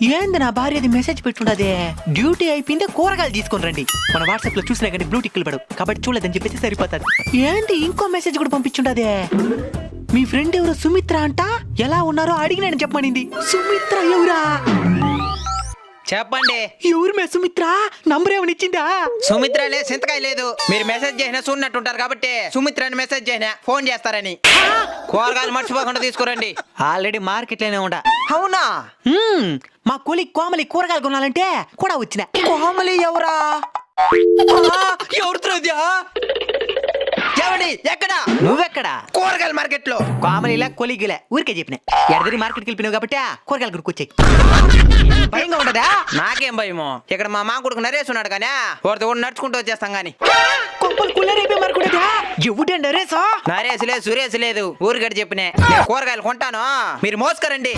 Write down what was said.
ఏంది నా భార్యది message పెట్టుండదే, duty అయిపోయిందే కూరగాయలు తీసుకొని రండి. మన వాట్సాప్ లో చూసినా కానీ బ్లూ టిక్లు పడవు కాబట్టి చూడలేదని చెప్పేసి సరిపోతుంది. ఏంటి ఇంకో మెసేజ్ కూడా పంపించుండదే, మీ ఫ్రెండ్ ఎవరు సుమిత్ర అంట, ఎలా ఉన్నారో అడిగినాను చెప్పమనింది. సుమిత్ర ఎవరా? చెప్పండి. ఎవరు మే సుమిత్ర? నంబర్ ఏమని ఇచ్చిందా? సుమిత్ర లేదు, సింతకాయ లేదు. మీరు మెసేజ్ చేసినా చూడనట్టుంటారు కాబట్టి సుమిత్ర అని మెసేజ్ చేసినా ఫోన్ చేస్తారని. కూరగాయలు మర్చిపోకుండా తీసుకురండి. ఆల్రెడీ మార్కెట్ లోనే ఉండా. అవునా? మా కూలి కోమలి కూరగాయలు కొనాలంటే కూడా వచ్చిన. కోమలి ఎవరా? ఎవరితో? ఎవడి? ఎక్కడ? నువ్వెక్కడా? కూరగాయల మార్కెట్ లో. కోమలిలా కొలిగిలే ఊరికే చెప్పిన. ఎడదిరి మార్కెట్కి వెళ్ళిపోయినావు కాబట్టి కూరగాయలు కొనుక్కొచ్చాయి. భయంగా ఉండదా? నాకేం భయమో, ఇక్కడ మా కొడుకు నరేష్ ఉన్నాడు కానీ వాడితో కూడా నడుచుకుంటూ వచ్చేస్తాం గాని. కొంపలు కుల్లరైపోయి మరకూడదా? ఎవడండి నరేసా? నరేష్ లేదు, సురేష్ లేదు, ఊరికడ చెప్పినే. కూరగాయలు కొంటాను, మీరు మోసుకరండి.